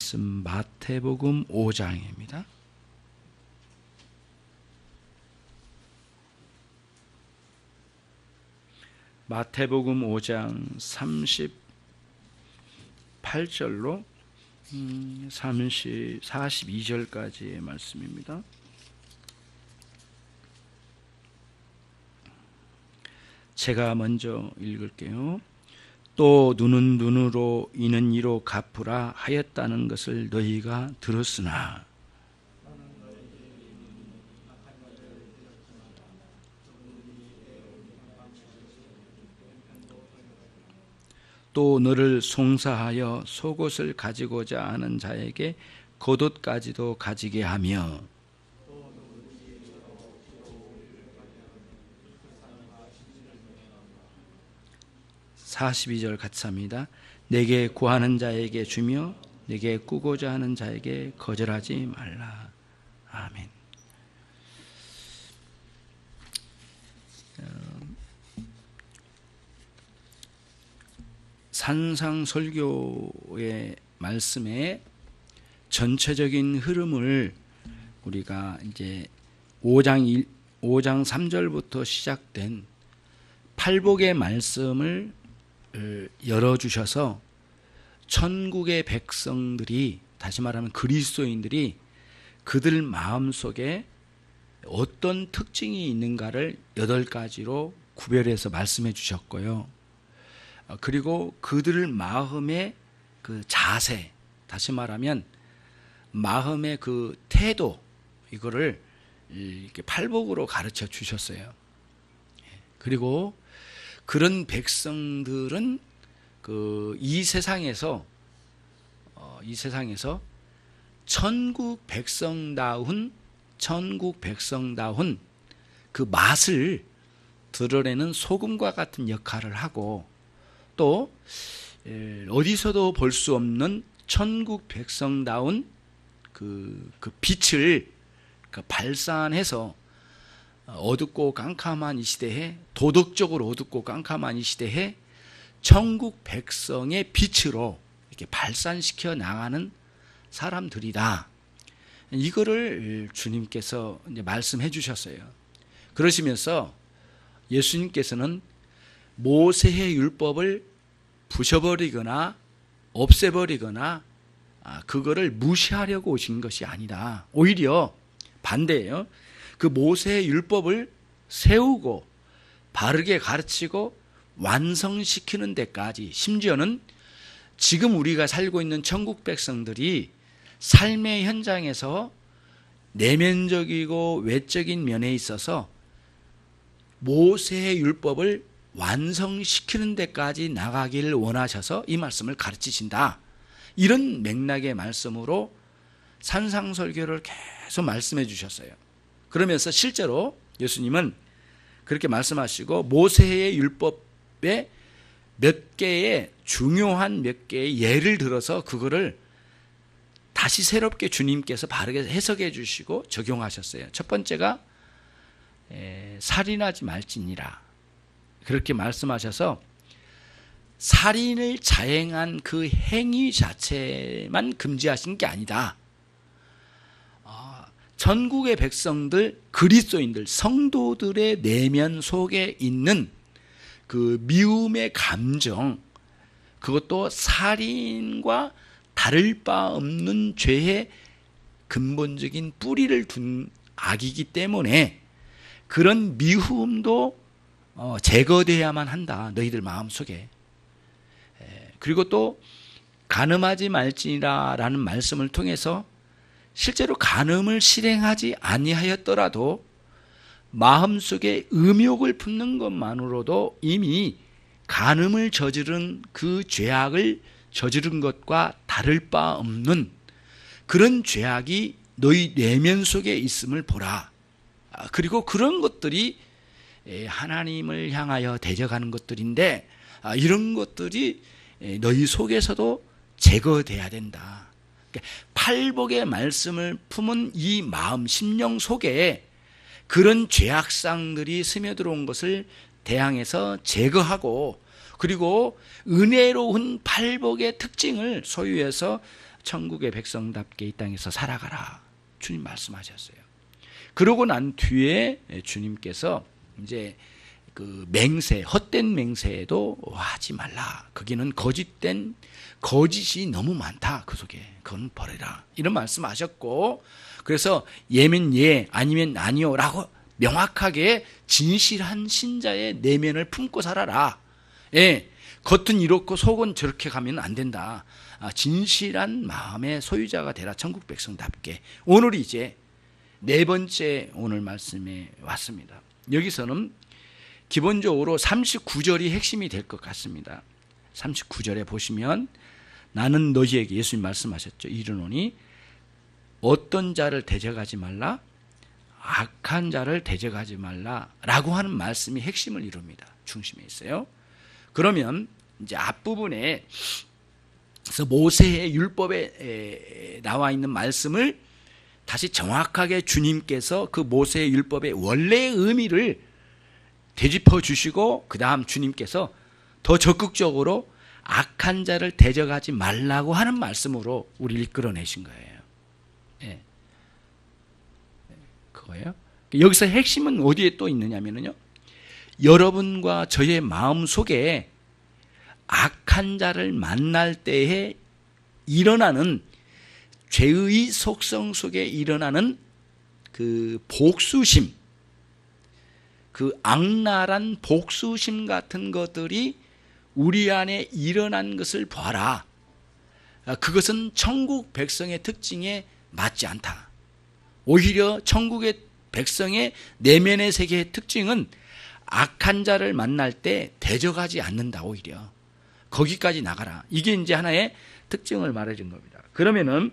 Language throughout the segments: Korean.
말씀 마태복음 5장입니다. 마태복음 5장 38절로 42절까지의 말씀입니다. 제가 먼저 읽을게요. 또 눈은 눈으로 이는 이로 갚으라 하였다는 것을 너희가 들었으나 또 너를 송사하여 속옷을 가지고자 하는 자에게 겉옷까지도 가지게 하며 42절 같이 합니다. 내게 구하는 자에게 주며 내게 꾸고자 하는 자에게 거절하지 말라. 아멘. 산상설교의 말씀의 전체적인 흐름을 우리가 이제 5장 3절부터 시작된 팔복의 말씀을 열어주셔서 천국의 백성들이, 다시 말하면 그리스도인들이 그들 마음속에 어떤 특징이 있는가를 8가지로 구별해서 말씀해 주셨고요. 그리고 그들 마음의 그 자세, 다시 말하면 마음의 그 태도, 이거를 이렇게 팔복으로 가르쳐 주셨어요. 그리고 그런 백성들은 이 세상에서 천국 백성다운 그 맛을 드러내는 소금과 같은 역할을 하고, 또 어디서도 볼 수 없는 천국 백성다운 그 빛을 발산해서 어둡고 깜깜한 이 시대에, 도덕적으로 어둡고 깜깜한 이 시대에 천국 백성의 빛으로 이렇게 발산시켜 나가는 사람들이다. 이거를 주님께서 이제 말씀해 주셨어요. 그러시면서 예수님께서는 모세의 율법을 부셔버리거나 없애버리거나 그거를 무시하려고 오신 것이 아니다. 오히려 반대예요. 그 모세의 율법을 세우고 바르게 가르치고 완성시키는 데까지, 심지어는 지금 우리가 살고 있는 천국 백성들이 삶의 현장에서 내면적이고 외적인 면에 있어서 모세의 율법을 완성시키는 데까지 나가기를 원하셔서 이 말씀을 가르치신다. 이런 맥락의 말씀으로 산상설교를 계속 말씀해 주셨어요. 그러면서 실제로 예수님은 그렇게 말씀하시고 모세의 율법에 중요한 몇 개의 예를 들어서 그거를 다시 새롭게 주님께서 바르게 해석해 주시고 적용하셨어요. 첫 번째가 살인하지 말지니라, 그렇게 말씀하셔서 살인을 자행한 그 행위 자체만 금지하신 게 아니다. 전국의 백성들, 그리스도인들, 성도들의 내면 속에 있는 그 미움의 감정, 그것도 살인과 다를 바 없는 죄의 근본적인 뿌리를 둔 악이기 때문에 그런 미움도 제거되어야만 한다, 너희들 마음속에. 그리고 또 간음하지 말지니라 라는 말씀을 통해서 실제로 간음을 실행하지 아니하였더라도 마음속에 음욕을 품는 것만으로도 이미 간음을 저지른 그 죄악을 저지른 것과 다를 바 없는 그런 죄악이 너희 내면 속에 있음을 보라. 그리고 그런 것들이 하나님을 향하여 대적하는 것들인데, 이런 것들이 너희 속에서도 제거돼야 된다. 팔복의 말씀을 품은 이 마음, 심령 속에 그런 죄악상들이 스며들어온 것을 대항해서 제거하고, 그리고 은혜로운 팔복의 특징을 소유해서 천국의 백성답게 이 땅에서 살아가라. 주님 말씀하셨어요. 그러고 난 뒤에 주님께서 이제 그 맹세, 헛된 맹세에도 하지 말라. 거기는 거짓이 너무 많다. 그 속에 그건 버려라. 이런 말씀하셨고, 그래서 예면 예, 아니면 아니요라고 명확하게 진실한 신자의 내면을 품고 살아라. 예, 겉은 이렇고 속은 저렇게 가면 안 된다. 진실한 마음의 소유자가 되라. 천국 백성답게. 오늘이 이제 네 번째 오늘 말씀에 왔습니다. 여기서는 기본적으로 39절이 핵심이 될 것 같습니다. 39절에 보시면 나는 너희에게, 예수님 말씀하셨죠. 이르노니 어떤 자를 대적하지 말라, 악한 자를 대적하지 말라라고 하는 말씀이 핵심을 이룹니다. 중심에 있어요. 그러면 이제 앞부분에 모세의 율법에 나와 있는 말씀을 다시 정확하게 주님께서 그 모세의 율법의 원래의 의미를 되짚어 주시고, 그 다음 주님께서 더 적극적으로 악한 자를 대적하지 말라고 하는 말씀으로 우리를 이끌어내신 거예요. 예. 그거예요. 여기서 핵심은 어디에 또 있느냐면요, 여러분과 저의 마음 속에 악한 자를 만날 때에 일어나는 죄의 속성 속에 일어나는 그 복수심, 그 악랄한 복수심 같은 것들이 우리 안에 일어난 것을 봐라. 그것은 천국 백성의 특징에 맞지 않다. 오히려 천국의 백성의 내면의 세계의 특징은 악한 자를 만날 때 대적하지 않는다. 오히려 거기까지 나가라. 이게 이제 하나의 특징을 말해준 겁니다. 그러면은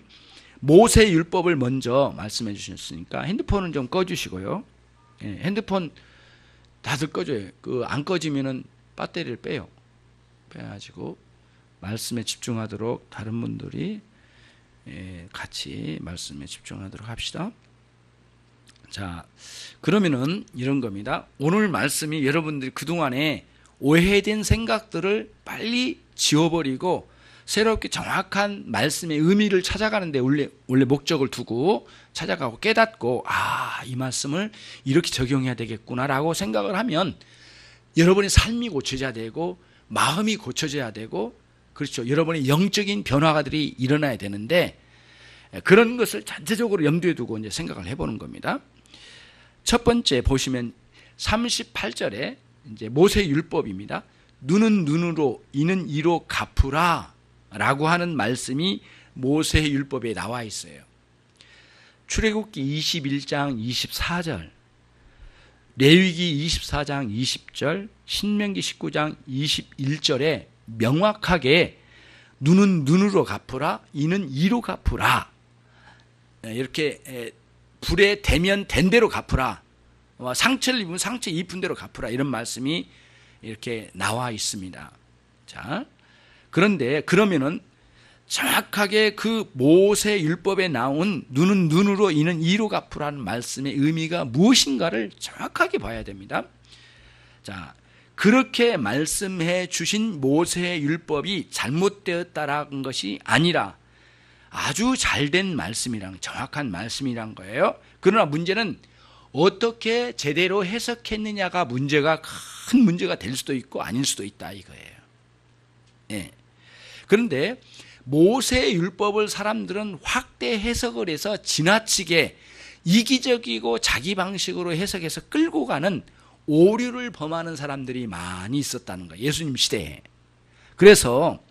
모세 율법을 먼저 말씀해 주셨으니까 핸드폰은 좀 꺼주시고요. 예, 핸드폰 다들 꺼줘요. 그 안 꺼지면은 배터리를 빼요. 빼가지고 말씀에 집중하도록 다른 분들이 같이 말씀에 집중하도록 합시다. 자, 그러면은 이런 겁니다. 오늘 말씀이 여러분들이 그동안에 오해된 생각들을 빨리 지워버리고 새롭게 정확한 말씀의 의미를 찾아가는데 원래 목적을 두고 찾아가고 깨닫고, 이 말씀을 이렇게 적용해야 되겠구나라고 생각을 하면 여러분의 삶이 고쳐져야 되고 마음이 고쳐져야 되고, 그렇죠, 여러분의 영적인 변화가들이 일어나야 되는데, 그런 것을 전체적으로 염두에 두고 이제 생각을 해보는 겁니다. 첫 번째 보시면 38절에 이제 모세 율법입니다. 눈은 눈으로, 이는 이로 갚으라 라고 하는 말씀이 모세의 율법에 나와 있어요. 출애굽기 21장 24절, 레위기 24장 20절, 신명기 19장 21절에 명확하게 눈은 눈으로 갚으라, 이는 이로 갚으라, 이렇게 불에 대면 된 대로 갚으라, 상처를 입으면 상처 입은 대로 갚으라, 이런 말씀이 이렇게 나와 있습니다. 자, 그런데 그러면은 정확하게 그 모세 율법에 나온 눈은 눈으로, 이는 이로 갚으라는 말씀의 의미가 무엇인가를 정확하게 봐야 됩니다. 자, 그렇게 말씀해 주신 모세의 율법이 잘못되었다라는 것이 아니라 아주 잘된 말씀이란, 정확한 말씀이란 거예요. 그러나 문제는 어떻게 제대로 해석했느냐가 큰 문제가 될 수도 있고 아닐 수도 있다 이거예요. 예. 그런데 모세의 율법을 사람들은 확대 해석을 해서 지나치게 이기적이고 자기 방식으로 해석해서 끌고 가는 오류를 범하는 사람들이 많이 있었다는 거예요, 예수님 시대에. 그래서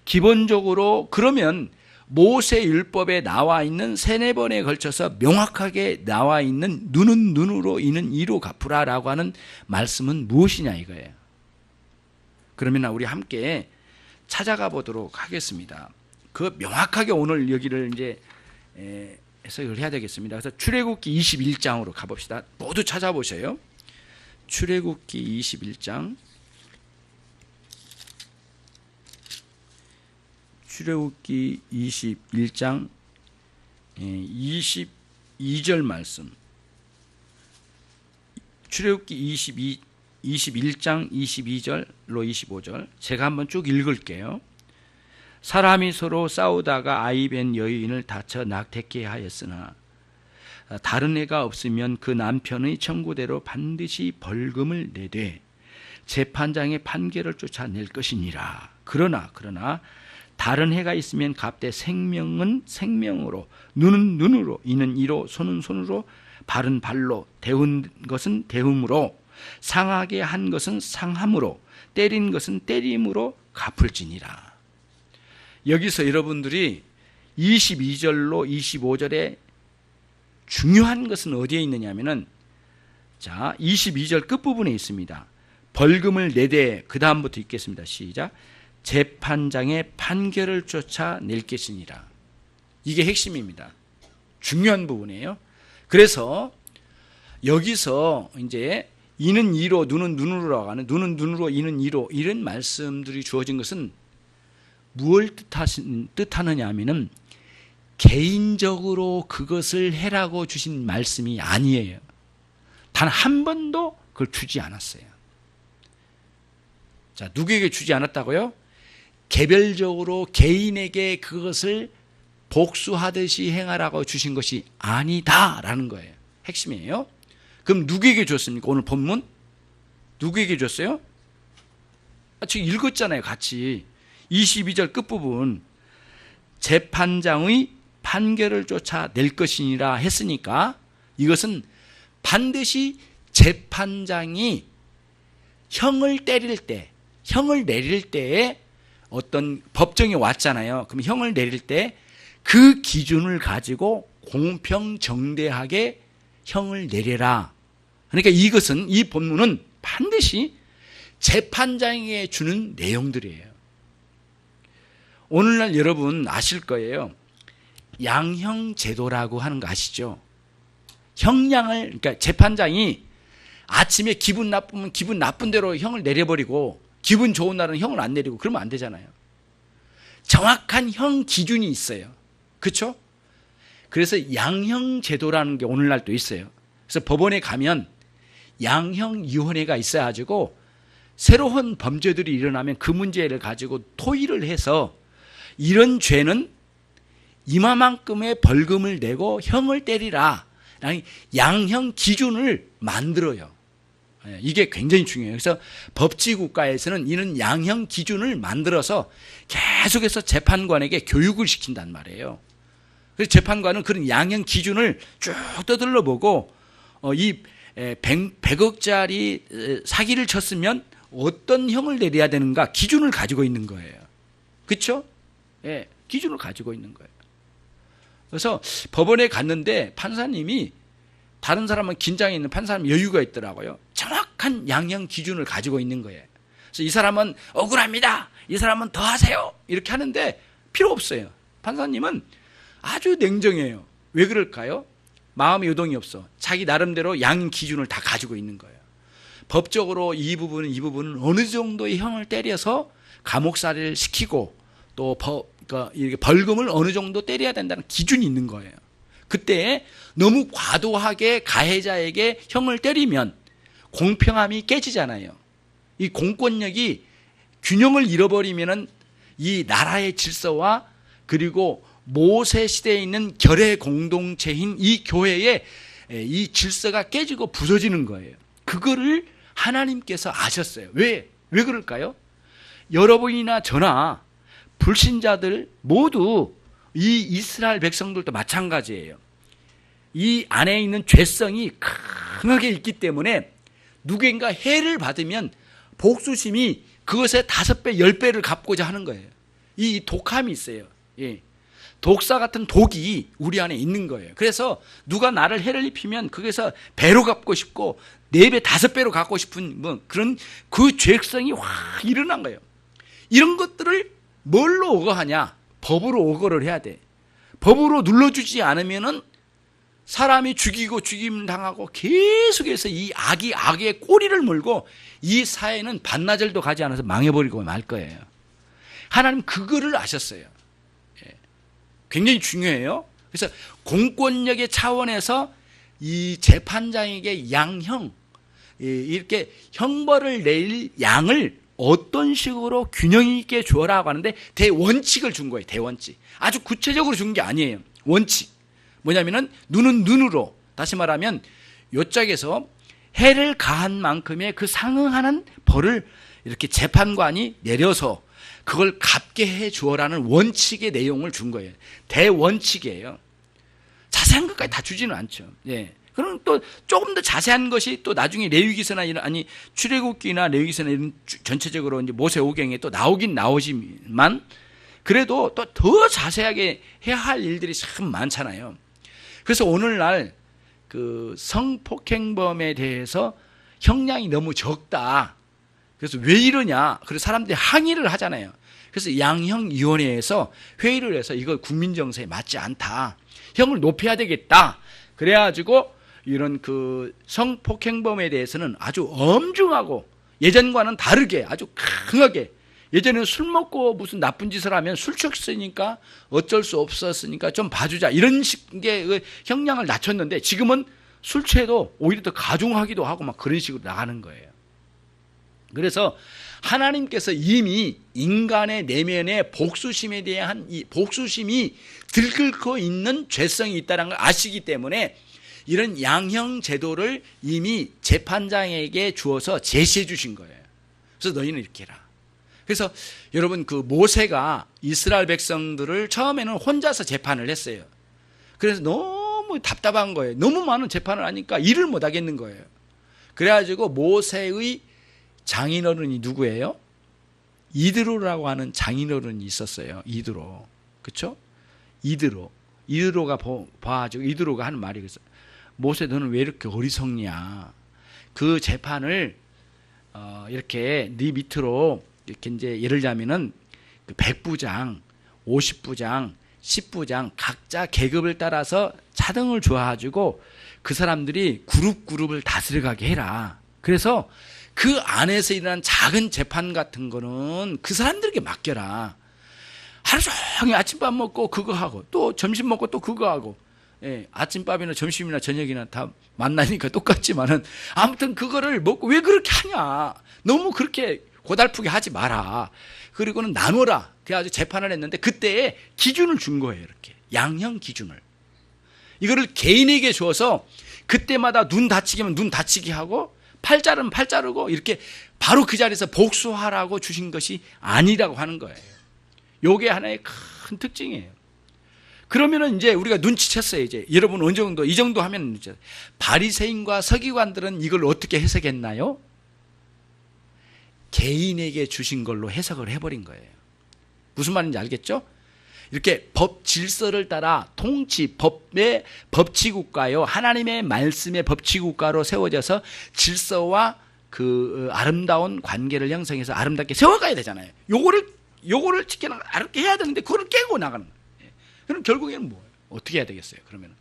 기본적으로 그러면 모세 율법에 나와 있는 3-4번에 걸쳐서 명확하게 나와 있는 눈은 눈으로, 이는 이로 갚으라라고 하는 말씀은 무엇이냐 이거예요. 그러면 우리 함께 찾아가 보도록 하겠습니다. 그 명확하게 오늘 여기를 이제 해석을 해야 되겠습니다. 그래서 출애굽기 21장으로 가봅시다. 모두 찾아보세요. 출애굽기 21장, 출애굽기 21장 22절 말씀. 출애굽기 21장 22절로 25절 제가 한번 쭉 읽을게요. 사람이 서로 싸우다가 아이 뵌 여인을 다쳐 낙태케 하였으나 다른 애가 없으면 그 남편의 청구대로 반드시 벌금을 내되 재판장의 판결을 쫓아낼 것이니라. 그러나 다른 해가 있으면 갑대 생명은 생명으로, 눈은 눈으로, 이는 이로, 손은 손으로, 발은 발로, 대운 것은 대음으로, 상하게 한 것은 상함으로, 때린 것은 때림으로 갚을지니라. 여기서 여러분들이 22절로 25절에 중요한 것은 어디에 있느냐면은, 자, 22절 끝부분에 있습니다. 벌금을 내되, 그 다음부터 읽겠습니다. 시작. 재판장의 판결을 쫓아낼 것이니라. 이게 핵심입니다. 중요한 부분이에요. 그래서 여기서 이제 이는 이로, 눈은 눈으로 하는, 눈은 눈으로, 이는 이로, 이런 말씀들이 주어진 것은 무엇을 뜻하느냐 하면은 개인적으로 그것을 해라고 주신 말씀이 아니에요. 단 한 번도 그걸 주지 않았어요. 자, 누구에게 주지 않았다고요? 개별적으로 개인에게 그것을 복수하듯이 행하라고 주신 것이 아니다라는 거예요. 핵심이에요. 그럼 누구에게 줬습니까? 오늘 본문? 누구에게 줬어요? 지금 읽었잖아요, 같이. 22절 끝부분. 재판장의 판결을 쫓아낼 것이니라 했으니까 이것은 반드시 재판장이 형을 때릴 때, 형을 내릴 때에 어떤 법정에 왔잖아요. 그럼 형을 내릴 때 그 기준을 가지고 공평정대하게 형을 내려라. 그러니까 이것은, 이 본문은 반드시 재판장에게 주는 내용들이에요. 오늘날 여러분 아실 거예요. 양형제도라고 하는 거 아시죠? 형량을, 그러니까 재판장이 아침에 기분 나쁘면 기분 나쁜 대로 형을 내려버리고 기분 좋은 날은 형을 안 내리고 그러면 안 되잖아요. 정확한 형 기준이 있어요. 그렇죠? 그래서 양형제도라는 게 오늘날 또 있어요. 그래서 법원에 가면 양형위원회가 있어가지고 새로운 범죄들이 일어나면 그 문제를 가지고 토의를 해서 이런 죄는 이만큼의 벌금을 내고 형을 때리라 라는 양형 기준을 만들어요. 이게 굉장히 중요해요. 그래서 법치국가에서는 이런 양형 기준을 만들어서 계속해서 재판관에게 교육을 시킨단 말이에요. 그래서 재판관은 그런 양형 기준을 쭉 떠들러 보고 이 100억짜리 사기를 쳤으면 어떤 형을 내려야 되는가 기준을 가지고 있는 거예요. 그렇죠? 예, 기준을 가지고 있는 거예요. 그래서 법원에 갔는데 판사님이, 다른 사람은 긴장해 있는 판사님은 여유가 있더라고요. 정확한 양형 기준을 가지고 있는 거예요. 그래서 이 사람은 억울합니다, 이 사람은 더 하세요, 이렇게 하는데 필요 없어요. 판사님은 아주 냉정해요. 왜 그럴까요? 마음의 요동이 없어. 자기 나름대로 양형 기준을 다 가지고 있는 거예요. 법적으로 이 부분은 어느 정도의 형을 때려서 감옥살이를 시키고 또 그러니까 벌금을 어느 정도 때려야 된다는 기준이 있는 거예요. 그때 너무 과도하게 가해자에게 형을 때리면 공평함이 깨지잖아요. 이 공권력이 균형을 잃어버리면은 이 나라의 질서와 그리고 모세 시대에 있는 결의 공동체인 이 교회의 이 질서가 깨지고 부서지는 거예요. 그거를 하나님께서 아셨어요. 왜 그럴까요? 여러분이나 저나 불신자들 모두 이 이스라엘 백성들도 마찬가지예요. 이 안에 있는 죄성이 강하게 있기 때문에 누군가 해를 받으면 복수심이 그것의 5배, 10배를 갚고자 하는 거예요. 이 독함이 있어요. 예. 독사 같은 독이 우리 안에 있는 거예요. 그래서 누가 나를 해를 입히면 거기서 배로 갚고 싶고 4배, 5배로 갚고 싶은 뭐 그런 그 죄성이 확 일어난 거예요. 이런 것들을 뭘로 억어하냐? 법으로 억어를 해야 돼. 법으로 눌러주지 않으면은 사람이 죽이고 죽임 당하고 계속해서 이 악이 악의 꼬리를 물고 이 사회는 반나절도 가지 않아서 망해버리고 말 거예요. 하나님 그거를 아셨어요. 굉장히 중요해요. 그래서 공권력의 차원에서 이 재판장에게 양형, 이렇게 형벌을 낼 양을 어떤 식으로 균형 있게 주어라고 하는데 대원칙을 준 거예요. 대원칙. 아주 구체적으로 준 게 아니에요. 원칙. 뭐냐면은 눈은 눈으로, 다시 말하면 요짝에서 해를 가한 만큼의 그 상응하는 벌을 이렇게 재판관이 내려서 그걸 갚게 해 주어라는 원칙의 내용을 준 거예요. 대원칙이에요. 자세한 것까지 다 주지는 않죠. 예. 그럼 또 조금 더 자세한 것이 또 나중에 레위기서나 이런, 아니 출애굽기나 레위기서나 이런 전체적으로 이제 모세오경에 또 나오긴 나오지만 그래도 또 더 자세하게 해야 할 일들이 참 많잖아요. 그래서 오늘날 그 성폭행범에 대해서 형량이 너무 적다. 그래서 왜 이러냐? 그래서 사람들이 항의를 하잖아요. 그래서 양형위원회에서 회의를 해서 이거 국민정서에 맞지 않다. 형을 높여야 되겠다. 그래가지고 이런 그 성폭행범에 대해서는 아주 엄중하고 예전과는 다르게 아주 강하게, 예전에는 술 먹고 무슨 나쁜 짓을 하면 술 취했으니까 어쩔 수 없었으니까 좀 봐주자 이런 식의 형량을 낮췄는데 지금은 술 취해도 오히려 더 가중하기도 하고 막 그런 식으로 나가는 거예요. 그래서 하나님께서 이미 인간의 내면에 복수심에 대한 이 복수심이 들끓고 있는 죄성이 있다는 걸 아시기 때문에 이런 양형 제도를 이미 재판장에게 주어서 제시해 주신 거예요. 그래서 너희는 이렇게 해라. 그래서 여러분 그 모세가 이스라엘 백성들을 처음에는 혼자서 재판을 했어요. 그래서 너무 답답한 거예요. 너무 많은 재판을 하니까 일을 못 하겠는 거예요. 그래가지고 모세의 장인어른이 누구예요? 이드로라고 하는 장인어른이 있었어요. 이드로. 그렇죠? 이드로가 봐가지고 이드로가 하는 말이 그래서 모세 너는 왜 이렇게 어리석냐? 그 재판을 이렇게 네 밑으로 이렇게 이제 예를 들자면은 그 100부장, 50부장, 10부장 각자 계급을 따라서 차등을 줘가지고 그 사람들이 그룹을 다스려가게 해라. 그래서 그 안에서 일어난 작은 재판 같은 거는 그 사람들에게 맡겨라. 하루 종일 아침밥 먹고 그거 하고 또 점심 먹고 또 그거 하고, 예, 아침밥이나 점심이나 저녁이나 다 만나니까 똑같지만은 아무튼 그거를 먹고 왜 그렇게 하냐. 너무 그렇게 고달프게 하지 마라. 그리고는 나눠라. 그래가지고 재판을 했는데 그때에 기준을 준 거예요. 이렇게 양형 기준을. 이거를 개인에게 줘서 그때마다 눈 다치기면 눈 다치기 하고 팔 자르면 팔 자르고 이렇게 바로 그 자리에서 복수하라고 주신 것이 아니라고 하는 거예요. 요게 하나의 큰 특징이에요. 그러면은 이제 우리가 눈치챘어요. 이제 여러분 어느 정도 이 정도 하면 이제 바리새인과 서기관들은 이걸 어떻게 해석했나요? 개인에게 주신 걸로 해석을 해버린 거예요. 무슨 말인지 알겠죠? 이렇게 법 질서를 따라 통치, 법의 법치국가요, 하나님의 말씀의 법치국가로 세워져서 질서와 그 아름다운 관계를 형성해서 아름답게 세워가야 되잖아요. 요거를 지켜나가 이렇게 해야 되는데 그걸 깨고 나가는 거예요. 그럼 결국에는 뭐예요? 어떻게 해야 되겠어요? 그러면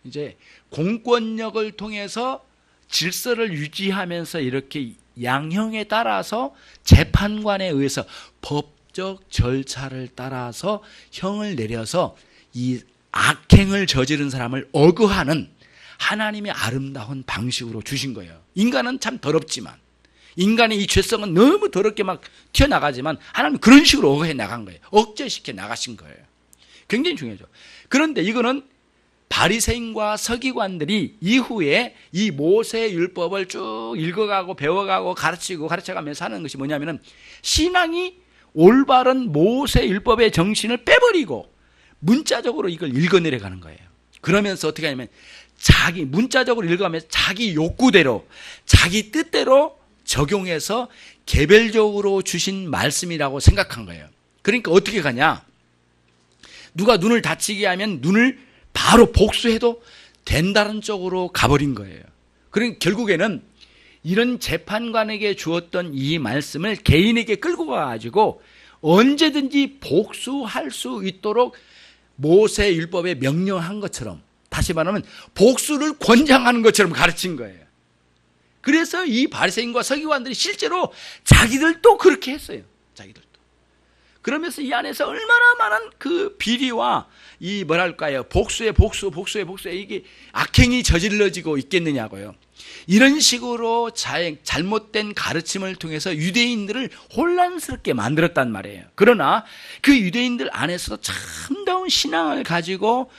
이제 공권력을 통해서 질서를 유지하면서 이렇게 양형에 따라서 재판관에 의해서 법적 절차를 따라서 형을 내려서 이 악행을 저지른 사람을 억어하는 하나님의 아름다운 방식으로 주신 거예요. 인간은 참 더럽지만, 인간의 이 죄성은 너무 더럽게 막 튀어나가지만 하나님은 그런 식으로 억어해 나간 거예요. 억제시켜 나가신 거예요. 굉장히 중요하죠. 그런데 이거는 바리새인과 서기관들이 이후에 이 모세 율법을 쭉 읽어가고 배워가고 가르쳐가면서 하는 것이 뭐냐면은 신앙이 올바른 모세 율법의 정신을 빼버리고 문자적으로 이걸 읽어내려가는 거예요. 그러면서 어떻게 하냐면 자기 문자적으로 읽어가면서 자기 욕구대로 자기 뜻대로 적용해서 개별적으로 주신 말씀이라고 생각한 거예요. 그러니까 어떻게 가냐? 누가 눈을 다치게 하면 눈을 바로 복수해도 된다는 쪽으로 가버린 거예요. 그러니까 결국에는 이런 재판관에게 주었던 이 말씀을 개인에게 끌고 가가지고 언제든지 복수할 수 있도록 모세 율법에 명령한 것처럼, 다시 말하면 복수를 권장하는 것처럼 가르친 거예요. 그래서 이 바리새인과 서기관들이 실제로 자기들도 그렇게 했어요. 자기들도. 그러면서 이 안에서 얼마나 많은 그 비리와 이 뭐랄까요, 복수에 이게 악행이 저질러지고 있겠느냐고요. 이런 식으로 잘못된 가르침을 통해서 유대인들을 혼란스럽게 만들었단 말이에요. 그러나 그 유대인들 안에서도 참다운 신앙을 가지고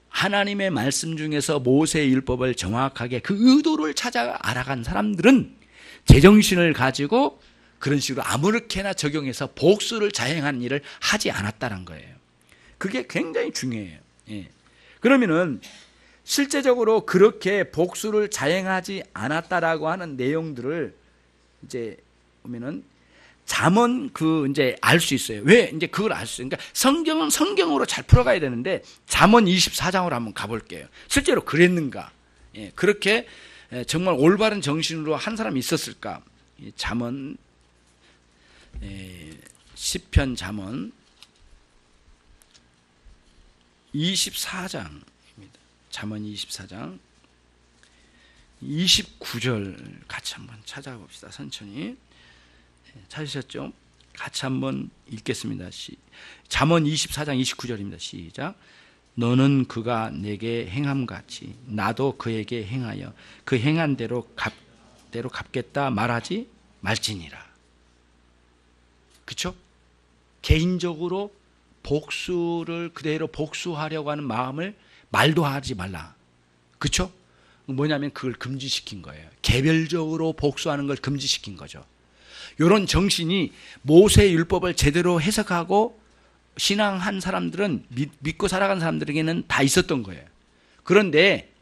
하나님의 말씀 중에서 모세의 율법을 정확하게 그 의도를 찾아 알아간 사람들은 제정신을 가지고 그런 식으로 아무렇게나 적용해서 복수를 자행하는 일을 하지 않았다는 거예요. 그게 굉장히 중요해요. 예. 그러면은 실제적으로 그렇게 복수를 자행하지 않았다라고 하는 내용들을 이제 보면은 잠언 이제 알 수 있어요. 왜 이제 그걸 알 수 있어요? 그러니까 성경은 성경으로 잘 풀어가야 되는데 잠언 24장으로 한번 가볼게요. 실제로 그랬는가? 예, 그렇게 정말 올바른 정신으로 한 사람이 있었을까? 잠언 시편 잠언 24장입니다. 잠언 24장 29절 같이 한번 찾아봅시다. 천천히. 찾으셨죠? 같이 한번 읽겠습니다. 잠언 24장 29절입니다. 시작. 너는 그가 내게 행함같이 나도 그에게 행하여 그 행한 대로 갚겠다 말하지 말지니라. 그렇죠? 개인적으로 복수를 그대로 복수하려고 하는 마음을 말도 하지 말라. 그렇죠? 뭐냐면 그걸 금지시킨 거예요. 개별적으로 복수하는 걸 금지시킨 거죠. 이런 정신이 모세의 율법을 제대로 해석하고 신앙한 사람들은 믿고 살아간 사람들에게는 다 있었던 거예요. 그런데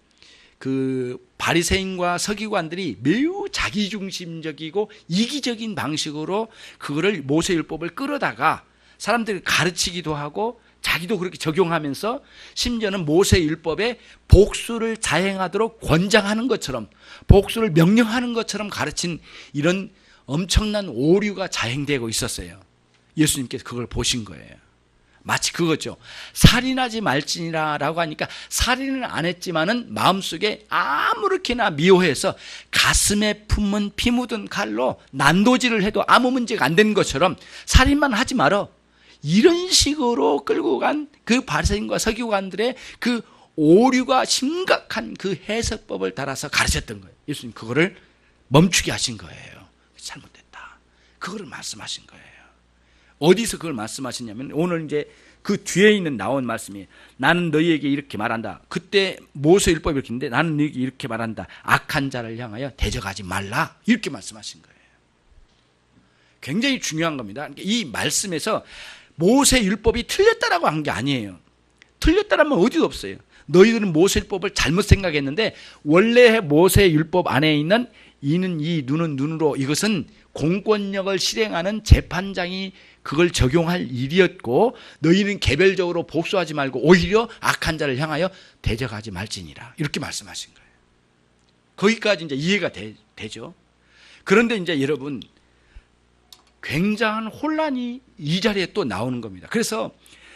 그 바리새인과 서기관들이 매우 자기중심적이고 이기적인 방식으로 그거를 모세 율법을 끌어다가 사람들을 가르치기도 하고 자기도 그렇게 적용하면서 심지어는 모세 율법에 복수를 자행하도록 권장하는 것처럼 복수를 명령하는 것처럼 가르친 이런 엄청난 오류가 자행되고 있었어요. 예수님께서 그걸 보신 거예요. 마치 그거죠. 살인하지 말지니라 라고 하니까 살인은 안 했지만은 마음속에 아무렇게나 미워해서 가슴에 품은 피 묻은 칼로 난도질을 해도 아무 문제가 안 되는 것처럼 살인만 하지 말어. 이런 식으로 끌고 간 그 바리새인과 서기관들의 그 오류가 심각한 그 해석법을 따라서 가르쳤던 거예요. 예수님 그거를 멈추게 하신 거예요. 잘못됐다. 그거를 말씀하신 거예요. 어디서 그걸 말씀하시냐면 오늘 이제 그 뒤에 있는 나온 말씀이 나는 너희에게 이렇게 말한다. 그때 모세율법이 이렇게 있는데 나는 너희에게 이렇게 말한다. 악한 자를 향하여 대적하지 말라. 이렇게 말씀하신 거예요. 굉장히 중요한 겁니다. 이 말씀에서 모세율법이 틀렸다라고 한 게 아니에요. 틀렸다라면 어디도 없어요. 너희들은 모세율법을 잘못 생각했는데 원래 모세율법 안에 있는 이는 이, 눈은 눈으로 이것은 공권력을 실행하는 재판장이 그걸 적용할 일이었고 너희는 개별적으로 복수하지 말고 오히려 악한 자를 향하여 대적하지 말지니라. 이렇게 말씀하신 거예요. 거기까지 이제 이해가 되죠. 그런데 이제 여러분 굉장한 혼란이 이 자리에 또 나오는 겁니다. 그래서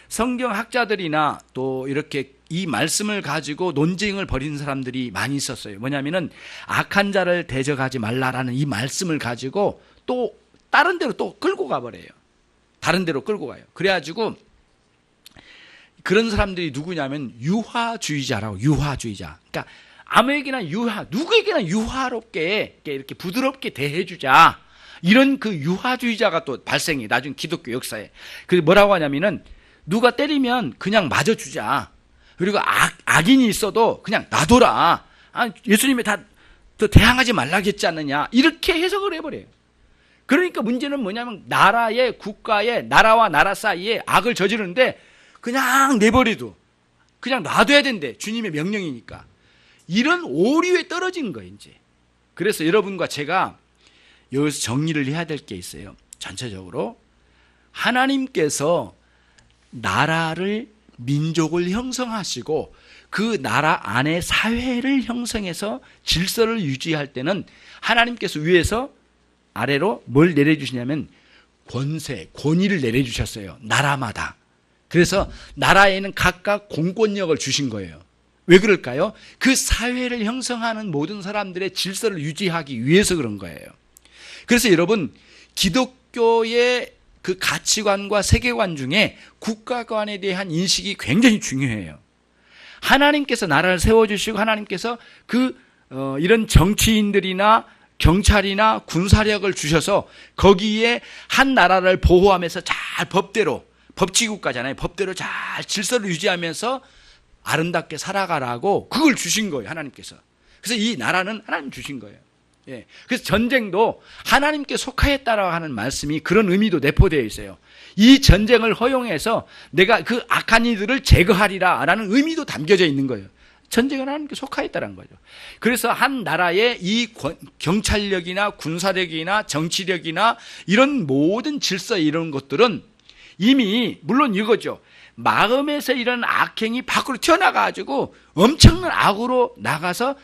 성경학자들이나 또 이렇게 이 말씀을 가지고 논쟁을 벌이는 사람들이 많이 있었어요. 뭐냐면은 악한 자를 대적하지 말라라는 이 말씀을 가지고 또 다른 데로 또 끌고 가버려요. 다른 데로 끌고 가요. 그래가지고 그런 사람들이 누구냐면 유화주의자라고. 유화주의자. 그러니까 아무에게나 누구에게나 유화롭게 이렇게 부드럽게 대해주자. 이런 그 유화주의자가 또 발생해. 나중 기독교 역사에. 그래서 뭐라고 하냐면은 누가 때리면 그냥 맞아주자. 그리고 악인이 있어도 그냥 놔둬라. 예수님이 다 대항하지 말라겠지 않느냐. 이렇게 해석을 해버려요. 그러니까 문제는 뭐냐면 나라와 나라 사이에 악을 저지르는데 그냥 내버려도 그냥 놔둬야 된대. 주님의 명령이니까. 이런 오류에 떨어진 거예요, 이제. 그래서 여러분과 제가 여기서 정리를 해야 될 게 있어요. 전체적으로 하나님께서 나라를 민족을 형성하시고 그 나라 안에 사회를 형성해서 질서를 유지할 때는 하나님께서 위에서 아래로 뭘 내려주시냐면 권위를 내려주셨어요. 나라마다. 그래서 나라에는 각각 공권력을 주신 거예요. 왜 그럴까요? 그 사회를 형성하는 모든 사람들의 질서를 유지하기 위해서 그런 거예요. 그래서 여러분 기독교의 그 가치관과 세계관 중에 국가관에 대한 인식이 굉장히 중요해요. 하나님께서 나라를 세워주시고 하나님께서 이런 정치인들이나 경찰이나 군사력을 주셔서 거기에 한 나라를 보호하면서 잘 법치국가잖아요. 법대로 잘 질서를 유지하면서 아름답게 살아가라고 그걸 주신 거예요, 하나님께서. 그래서 이 나라는 하나님 주신 거예요. 예. 그래서 전쟁도 하나님께 속하였다라고 하는 말씀이 그런 의미도 내포되어 있어요. 이 전쟁을 허용해서 내가 그 악한 이들을 제거하리라라는 의미도 담겨져 있는 거예요. 전쟁은 하나님께 속하였다는 거죠. 그래서 한 나라의 이 경찰력이나 군사력이나 정치력이나 이런 모든 질서 이런 것들은 이미 물론 이거죠. 마음에서 이런 악행이 밖으로 튀어나가가지고 엄청난 악으로 나가서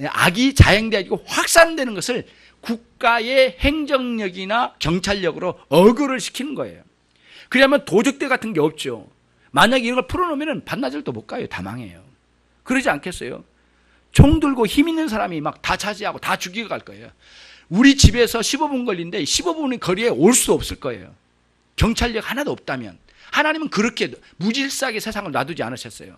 악이 자행되어지고 확산되는 것을 국가의 행정력이나 경찰력으로 억울을 시키는 거예요. 그러면 도적대 같은 게 없죠. 만약에 이런 걸 풀어놓으면 반나절도 못 가요. 다 망해요. 그러지 않겠어요? 총 들고 힘 있는 사람이 막 다 차지하고 다 죽이고 갈 거예요. 우리 집에서 15분 걸리는데 15분의 거리에 올 수 없을 거예요. 경찰력 하나도 없다면. 하나님은 그렇게 무질서하게 세상을 놔두지 않으셨어요.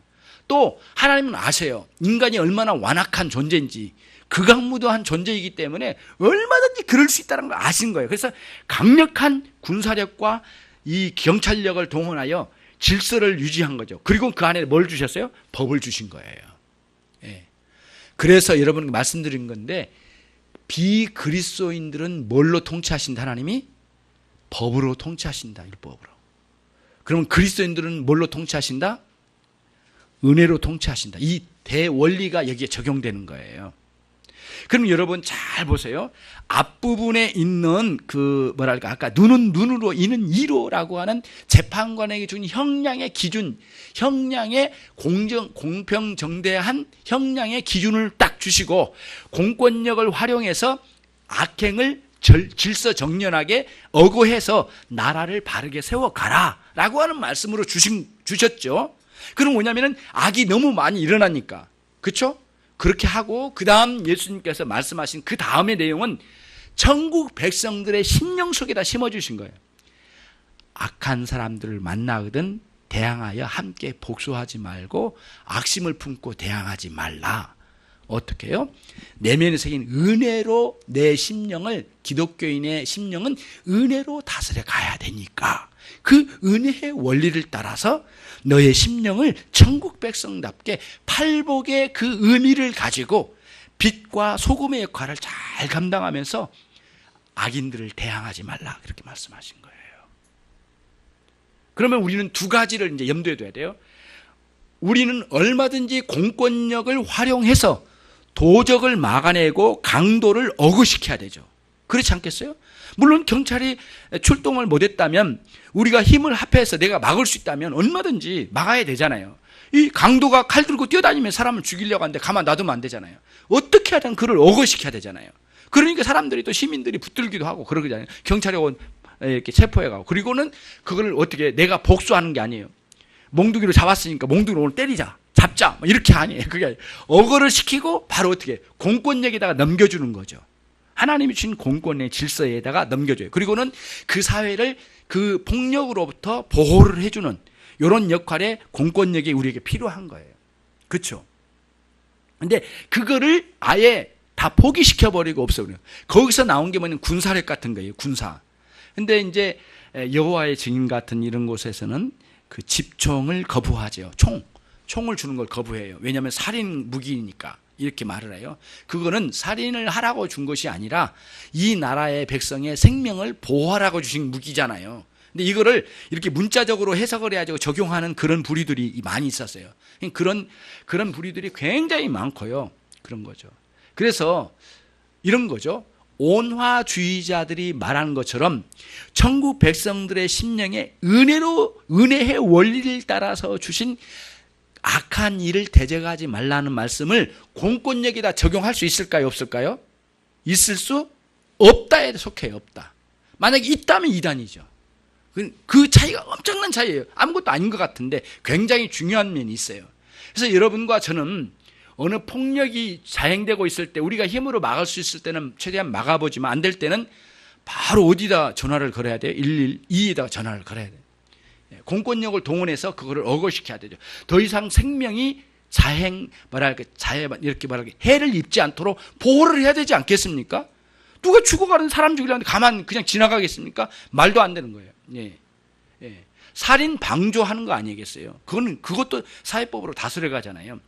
또 하나님은 아세요. 인간이 얼마나 완악한 존재인지, 극악무도한 존재이기 때문에 얼마든지 그럴 수 있다는 걸 아신 거예요. 그래서 강력한 군사력과 이 경찰력을 동원하여 질서를 유지한 거죠. 그리고 그 안에 뭘 주셨어요? 법을 주신 거예요. 예. 그래서 여러분께 말씀드린 건데, 비그리스도인들은 뭘로 통치하신다? 하나님이 법으로 통치하신다. 율법으로. 그러면 그리스도인들은 뭘로 통치하신다? 은혜로 통치하신다. 이 대원리가 여기에 적용되는 거예요. 그럼 여러분 잘 보세요. 앞부분에 있는 아까 눈은 눈으로 이는 이로라고 하는 재판관에게 준 형량의 기준, 형량의 공평정대한 형량의 기준을 딱 주시고 공권력을 활용해서 악행을 질서 정연하게 억호해서 나라를 바르게 세워가라 라고 하는 말씀으로 주셨죠. 그럼 뭐냐면은 악이 너무 많이 일어나니까. 그렇죠? 그렇게 하고 그 다음 예수님께서 말씀하신 그 다음의 내용은 천국 백성들의 심령 속에다 심어주신 거예요. 악한 사람들을 만나거든 대항하여 함께 복수하지 말고 악심을 품고 대항하지 말라. 어떻게 해요? 내면에 새긴 은혜로 내 심령을, 기독교인의 심령은 은혜로 다스려 가야 되니까 그 은혜의 원리를 따라서 너의 심령을 천국 백성답게 팔복의 그 의미를 가지고 빛과 소금의 역할을 잘 감당하면서 악인들을 대항하지 말라, 그렇게 말씀하신 거예요. 그러면 우리는 두 가지를 이제 염두에 둬야 돼요. 우리는 얼마든지 공권력을 활용해서 도적을 막아내고 강도를 억울시켜야 되죠. 그렇지 않겠어요? 물론 경찰이 출동을 못했다면, 우리가 힘을 합해서 내가 막을 수 있다면 얼마든지 막아야 되잖아요. 이 강도가 칼 들고 뛰어다니면 사람을 죽이려고 하는데 가만 놔두면 안 되잖아요. 어떻게 하든 그를 억울시켜야 되잖아요. 그러니까 사람들이 또 시민들이 붙들기도 하고 그러잖아요. 경찰이 이렇게 체포해가고. 그리고는 그걸 어떻게 내가 복수하는 게 아니에요. 몽둥이로 잡았으니까 몽둥이로 오늘 때리자, 잡자, 이렇게 아니에요. 그게 억울을 시키고 바로 어떻게 공권력에다가 넘겨주는 거죠. 하나님이 주신 공권의 질서에다가 넘겨줘요. 그리고는 그 사회를 그 폭력으로부터 보호를 해주는 이런 역할의 공권력이 우리에게 필요한 거예요. 그렇죠? 근데 그거를 아예 다 포기시켜버리고 없어요. 거기서 나온 게 뭐냐면 군사력 같은 거예요. 군사. 근데 이제 여호와의 증인 같은 이런 곳에서는 그 집총을 거부하죠. 총을 주는 걸 거부해요. 왜냐하면 살인 무기니까. 이렇게 말을 해요. 그거는 살인을 하라고 준 것이 아니라 이 나라의 백성의 생명을 보호하라고 주신 무기잖아요. 근데 이거를 이렇게 문자적으로 해석을 해가지고 적용하는 그런 부류들이 많이 있었어요. 그런 부류들이 굉장히 많고요. 그런 거죠. 그래서 이런 거죠. 온화주의자들이 말하는 것처럼 천국 백성들의 심령에 은혜의 원리를 따라서 주신 악한 일을 대적하지 말라는 말씀을 공권력에다 적용할 수 있을까요? 없을까요? 있을 수 없다에 속해요. 없다. 만약에 있다면 이단이죠. 그 차이가 엄청난 차이예요. 아무것도 아닌 것 같은데 굉장히 중요한 면이 있어요. 그래서 여러분과 저는 어느 폭력이 자행되고 있을 때 우리가 힘으로 막을 수 있을 때는 최대한 막아보지만 안 될 때는 바로 어디다 전화를 걸어야 돼요? 112에다가 전화를 걸어야 돼요. 공권력을 동원해서 그거를 억울시켜야 되죠. 더 이상 생명이 이렇게 말할까, 해를 입지 않도록 보호를 해야 되지 않겠습니까? 누가 죽어가는 사람 죽이려는데 가만 그냥 지나가겠습니까? 말도 안 되는 거예요. 예. 예. 살인 방조하는 거 아니겠어요? 그것도 사회법으로 다스려 가잖아요.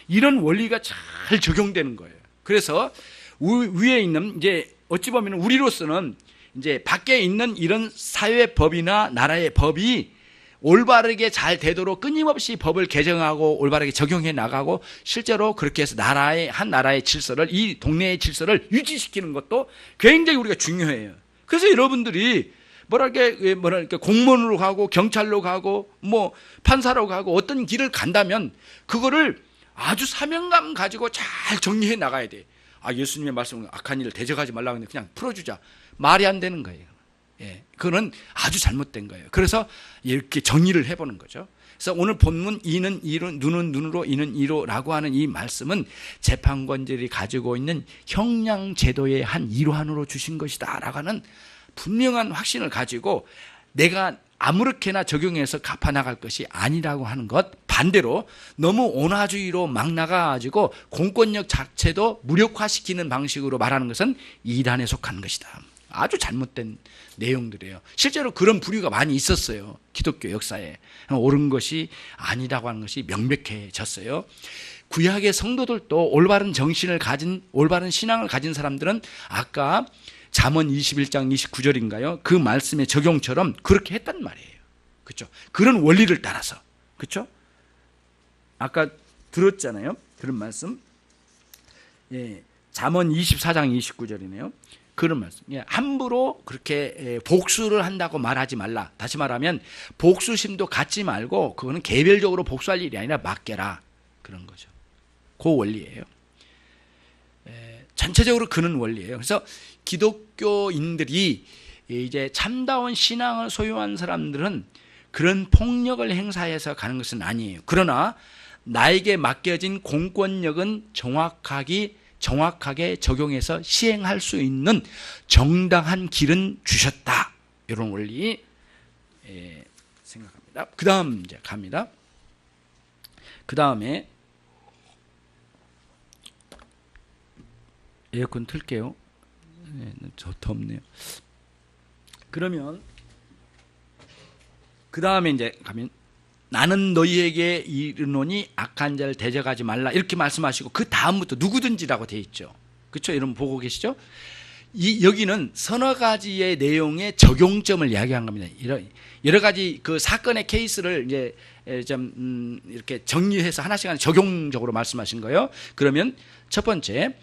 이런 원리가 잘 적용되는 거예요. 그래서 위에 있는, 이제 어찌 보면 우리로서는 이제 밖에 있는 이런 사회법이나 나라의 법이 올바르게 잘 되도록 끊임없이 법을 개정하고 올바르게 적용해 나가고, 실제로 그렇게 해서 한 나라의 질서를, 이 동네의 질서를 유지시키는 것도 굉장히 우리가 중요해요. 그래서 여러분들이 뭐랄까 공무원으로 가고 경찰로 가고 뭐 판사로 가고 어떤 길을 간다면 그거를 아주 사명감 가지고 잘 정리해 나가야 돼. 예수님의 말씀은 악한 일을 대적하지 말라고 했는데 그냥 풀어주자. 말이 안 되는 거예요. 예, 그거는 아주 잘못된 거예요. 그래서 이렇게 정리를 해보는 거죠. 그래서 오늘 본문 이는 이로, 눈은 눈으로, 이는 이로라고 하는 이 말씀은 재판관들이 가지고 있는 형량 제도의 한 일환으로 주신 것이다 라고 하는 분명한 확신을 가지고 내가 아무렇게나 적용해서 갚아나갈 것이 아니라고 하는 것, 반대로 너무 온화주의로 막 나가가지고 공권력 자체도 무력화시키는 방식으로 말하는 것은 이단에 속한 것이다. 아주 잘못된 내용들이에요. 실제로 그런 부류가 많이 있었어요. 기독교 역사에. 옳은 것이 아니라고 하는 것이 명백해졌어요. 구약의 성도들도 올바른 정신을 가진, 올바른 신앙을 가진 사람들은 아까 잠언 21장 29절인가요? 그 말씀의 적용처럼 그렇게 했단 말이에요. 그렇죠? 그런 원리를 따라서. 그렇죠? 아까 들었잖아요. 그런 말씀. 예, 잠언 24장 29절이네요. 그런 말씀. 예, 함부로 그렇게 복수를 한다고 말하지 말라. 다시 말하면 복수심도 갖지 말고 그거는 개별적으로 복수할 일이 아니라 맡겨라. 그런 거죠. 그 원리예요. 전체적으로 그런 원리예요. 그래서 기독교인들이 이제 참다운 신앙을 소유한 사람들은 그런 폭력을 행사해서 가는 것은 아니에요. 그러나 나에게 맡겨진 공권력은 정확하게 적용해서 시행할 수 있는 정당한 길은 주셨다. 이런 원리 생각합니다. 그 다음 이제 갑니다. 그 다음에 에어컨 틀게요. 네, 저 덥네요. 그러면 그 다음에 이제 가면 나는 너희에게 이르노니 악한 자를 대적하지 말라 이렇게 말씀하시고 그 다음부터 누구든지라고 되어 있죠. 그렇죠? 여러분 보고 계시죠? 여기는 서너 가지의 내용의 적용점을 이야기한 겁니다. 여러 가지 그 사건의 케이스를 이제 좀 이렇게 정리해서 하나씩 적용적으로 말씀하신 거예요. 그러면 첫 번째,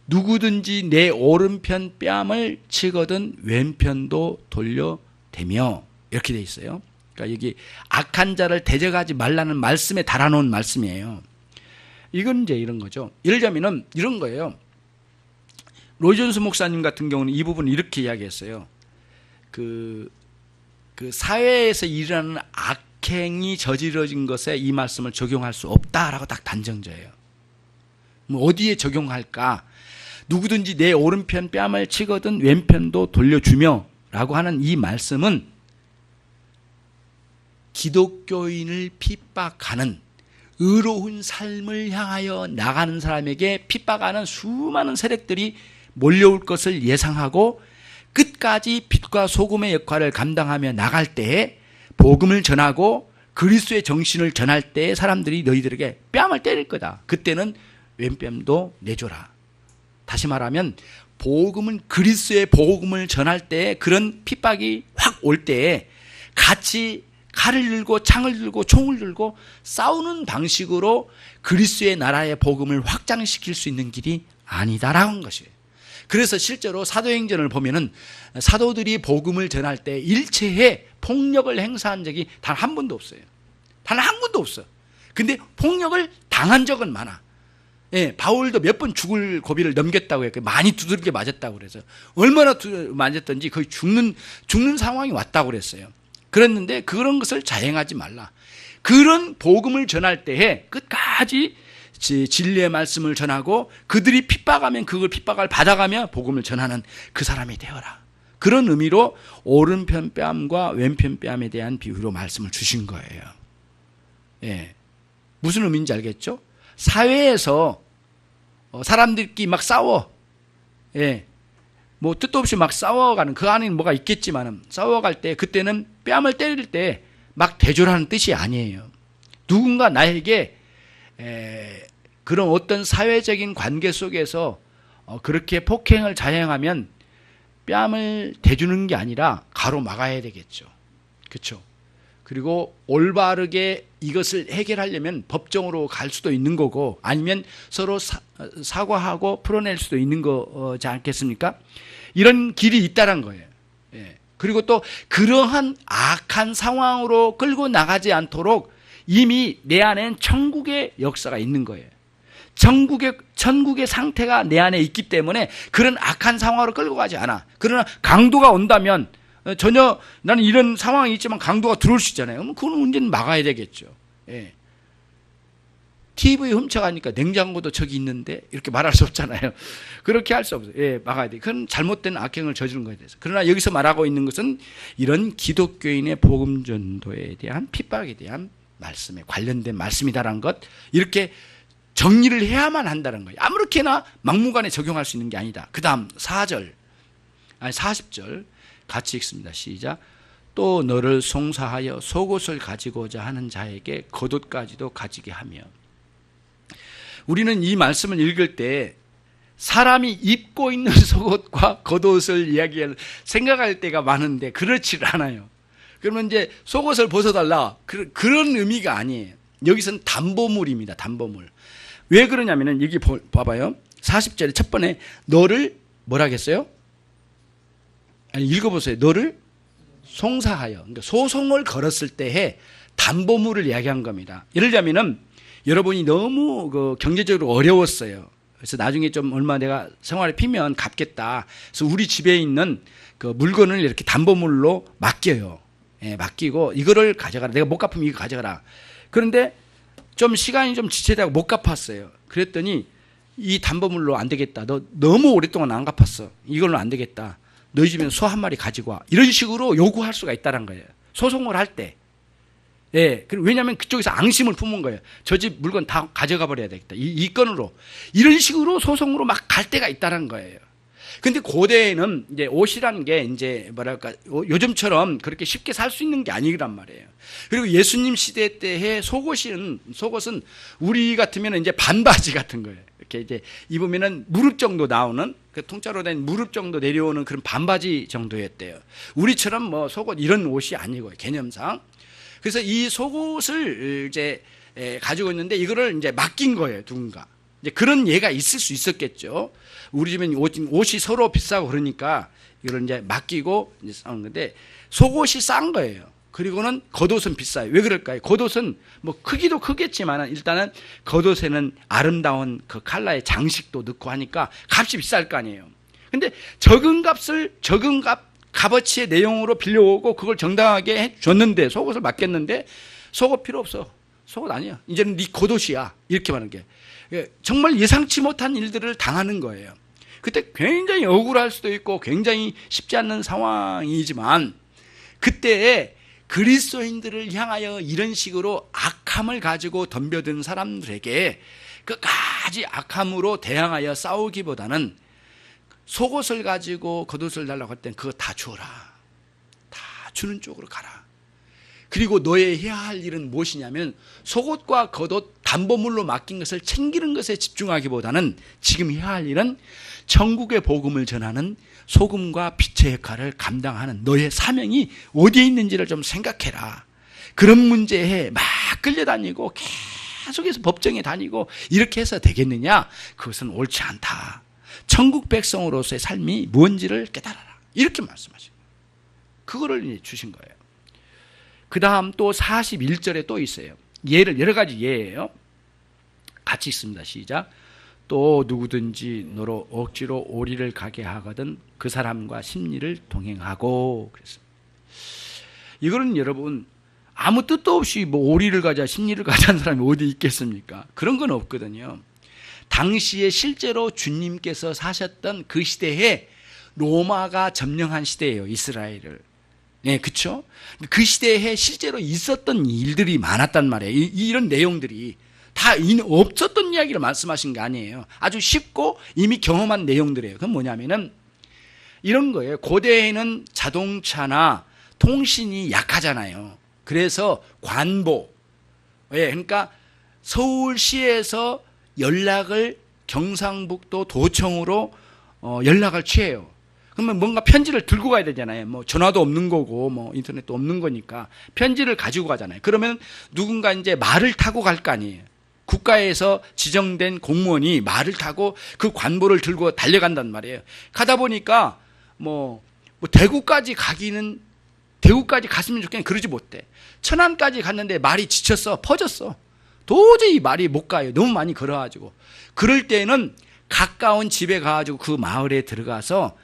누구든지 내 오른편 뺨을 치거든 왼편도 돌려대며, 이렇게 돼 있어요. 그러니까 여기 악한 자를 대적하지 말라는 말씀에 달아놓은 말씀이에요. 이건 이제 이런 거죠. 예를 들자면은 이런 거예요. 로이존스 목사님 같은 경우는 이 부분을 이렇게 이야기했어요. 그 사회에서 일어나는 악행이 저지러진 것에 이 말씀을 적용할 수 없다라고 딱 단정져요. 뭐 어디에 적용할까? 누구든지 내 오른편 뺨을 치거든 왼편도 돌려주며 라고 하는 이 말씀은 기독교인을 핍박하는 의로운 삶을 향하여 나가는 사람에게 핍박하는 수많은 세력들이 몰려올 것을 예상하고 끝까지 빛과 소금의 역할을 감당하며 나갈 때에 복음을 전하고 그리스도의 정신을 전할 때에 사람들이 너희들에게 뺨을 때릴 거다. 그때는 왼뺨도 내줘라. 다시 말하면 복음은, 그리스도의 복음을 전할 때에 그런 핍박이 확 올 때에 같이 칼을 들고 창을 들고 총을 들고 싸우는 방식으로 그리스도의 나라의 복음을 확장시킬 수 있는 길이 아니다라는 것이에요. 그래서 실제로 사도행전을 보면은 사도들이 복음을 전할 때 일체의 폭력을 행사한 적이 단 한 번도 없어요. 단 한 번도 없어. 근데 폭력을 당한 적은 많아. 예, 바울도 몇 번 죽을 고비를 넘겼다고 했고 많이 두들겨 맞았다고 그래서 얼마나 맞았던지 거의 죽는 상황이 왔다고 그랬어요. 그랬는데 그런 것을 자행하지 말라. 그런 복음을 전할 때에 끝까지 진리의 말씀을 전하고 그들이 핍박하면 그걸 핍박을 받아가며 복음을 전하는 그 사람이 되어라. 그런 의미로 오른편 뺨과 왼편 뺨에 대한 비유로 말씀을 주신 거예요. 예. 무슨 의미인지 알겠죠? 사회에서 사람들끼리 막 싸워. 예. 뭐 뜻도 없이 막 싸워가는, 그 안에 뭐가 있겠지만 싸워갈 때 그때는 뺨을 때릴 때 막 대조라는 뜻이 아니에요. 누군가 나에게 그런 어떤 사회적인 관계 속에서 그렇게 폭행을 자행하면 뺨을 대주는 게 아니라 가로막아야 되겠죠. 그렇죠? 그리고 올바르게 이것을 해결하려면 법정으로 갈 수도 있는 거고, 아니면 서로 사과하고 풀어낼 수도 있는 거지 않겠습니까? 이런 길이 있다는 거예요. 예. 그리고 또 그러한 악한 상황으로 끌고 나가지 않도록 이미 내 안엔 천국의 역사가 있는 거예요. 천국의 상태가 내 안에 있기 때문에 그런 악한 상황으로 끌고 가지 않아. 그러나 강도가 온다면, 전혀 나는 이런 상황이 있지만 강도가 들어올 수 있잖아요. 그럼 그건 문제는 막아야 되겠죠. 예. TV 훔쳐가니까 냉장고도 저기 있는데 이렇게 말할 수 없잖아요. 그렇게 할 수 없어요. 예, 막아야 돼. 그건 잘못된 악행을 저지른 거에 대해서. 그러나 여기서 말하고 있는 것은 이런 기독교인의 복음 전도에 대한 핍박에 대한 말씀에 관련된 말씀이다라는 것, 이렇게 정리를 해야만 한다는 거예요. 아무렇게나 막무가내 적용할 수 있는 게 아니다. 그 다음 40절 같이 읽습니다. 시작. 또 너를 송사하여 속옷을 가지고자 하는 자에게 겉옷까지도 가지게 하며. 우리는 이 말씀을 읽을 때 사람이 입고 있는 속옷과 겉옷을 생각할 때가 많은데 그렇지 않아요. 그러면 이제 속옷을 벗어달라, 그런 의미가 아니에요. 여기서는 담보물입니다. 담보물. 왜 그러냐면은 여기 봐봐요. 40절에 첫 번에 너를 뭐라겠어요? 아니, 읽어보세요. 너를 송사하여. 그러니까 소송을 걸었을 때에 담보물을 이야기한 겁니다. 예를 들자면은 여러분이 너무 경제적으로 어려웠어요. 그래서 나중에 좀 얼마 내가 생활에 피면 갚겠다. 그래서 우리 집에 있는 그 물건을 이렇게 담보물로 맡겨요. 예, 맡기고 이거를 가져가라. 내가 못 갚으면 이거 가져가라. 그런데 좀 시간이 좀 지체되고 못 갚았어요. 그랬더니 이 담보물로 안 되겠다. 너 너무 오랫동안 안 갚았어. 이걸로 안 되겠다. 너희 집에는 소 한 마리 가지고 와. 이런 식으로 요구할 수가 있다는 거예요. 소송을 할 때. 예, 왜냐하면 그쪽에서 앙심을 품은 거예요. 저 집 물건 다 가져가 버려야 되겠다. 이 건으로. 이런 식으로 소송으로 막 갈 때가 있다는 거예요. 근데 고대에는 이제 옷이라는 게 이제 뭐랄까, 요즘처럼 그렇게 쉽게 살 수 있는 게 아니란 말이에요. 그리고 예수님 시대 때의 속옷은 우리 같으면 이제 반바지 같은 거예요. 이렇게 이제 입으면은 무릎 정도 나오는, 그 통짜로 된 무릎 정도 내려오는 그런 반바지 정도였대요. 우리처럼 뭐 속옷 이런 옷이 아니고요, 개념상. 그래서 이 속옷을 이제 가지고 있는데 이거를 이제 맡긴 거예요, 누군가. 이제 그런 예가 있을 수 있었겠죠. 우리 집엔 옷이 서로 비싸고 그러니까 이걸 이제 맡기고 이제 싸우는 건데, 속옷이 싼 거예요. 그리고는 겉옷은 비싸요. 왜 그럴까요? 겉옷은 뭐 크기도 크겠지만 일단은 겉옷에는 아름다운 그 컬러의 장식도 넣고 하니까 값이 비쌀 거 아니에요. 근데 적은 값어치의 내용으로 빌려오고 그걸 정당하게 해줬는데, 속옷을 맡겼는데 속옷 필요 없어. 속옷 아니야. 이제는 네 겉옷이야. 이렇게 말하는 게 정말 예상치 못한 일들을 당하는 거예요. 그때 굉장히 억울할 수도 있고 굉장히 쉽지 않는 상황이지만, 그때에 그리스도인들을 향하여 이런 식으로 악함을 가지고 덤벼든 사람들에게 끝까지 악함으로 대항하여 싸우기보다는 속옷을 가지고 겉옷을 달라고 할 땐 그거 다 주어라. 다 주는 쪽으로 가라. 그리고 너의 해야 할 일은 무엇이냐면 속옷과 겉옷 담보물로 맡긴 것을 챙기는 것에 집중하기보다는 지금 해야 할 일은 천국의 복음을 전하는 소금과 빛의 역할을 감당하는 너의 사명이 어디에 있는지를 좀 생각해라. 그런 문제에 막 끌려다니고 계속해서 법정에 다니고 이렇게 해서 되겠느냐? 그것은 옳지 않다. 천국 백성으로서의 삶이 뭔지를 깨달아라. 이렇게 말씀하신 거예요. 그거를 주신 거예요. 그 다음 또 41절에 또 있어요. 여러 가지 예예요. 같이 읽습니다. 시작. 또 누구든지 너로 억지로 오리를 가게 하거든 그 사람과 심리를 동행하고 그랬습니다. 이거는 여러분 아무 뜻도 없이 뭐 오리를 가자 심리를 가자는 사람이 어디 있겠습니까? 그런 건 없거든요. 당시에 실제로 주님께서 사셨던 그 시대에 로마가 점령한 시대예요, 이스라엘을. 네, 그렇죠? 그 시대에 실제로 있었던 일들이 많았단 말이에요. 이런 내용들이 다 없었던 이야기를 말씀하신 게 아니에요. 아주 쉽고 이미 경험한 내용들이에요. 그건 뭐냐면은 이런 거예요. 고대에는 자동차나 통신이 약하잖아요. 그래서 관보, 그러니까 서울시에서 연락을 경상북도 도청으로 연락을 취해요. 그러면 뭔가 편지를 들고 가야 되잖아요. 뭐 전화도 없는 거고 뭐 인터넷도 없는 거니까 편지를 가지고 가잖아요. 그러면 누군가 이제 말을 타고 갈 거 아니에요. 국가에서 지정된 공무원이 말을 타고 그 관보를 들고 달려간단 말이에요. 가다 보니까 뭐 대구까지 갔으면 좋겠는데 그러지 못해. 천안까지 갔는데 말이 지쳤어, 퍼졌어. 도저히 말이 못 가요. 너무 많이 걸어가지고. 그럴 때는 가까운 집에 가가지고 그 마을에 들어가서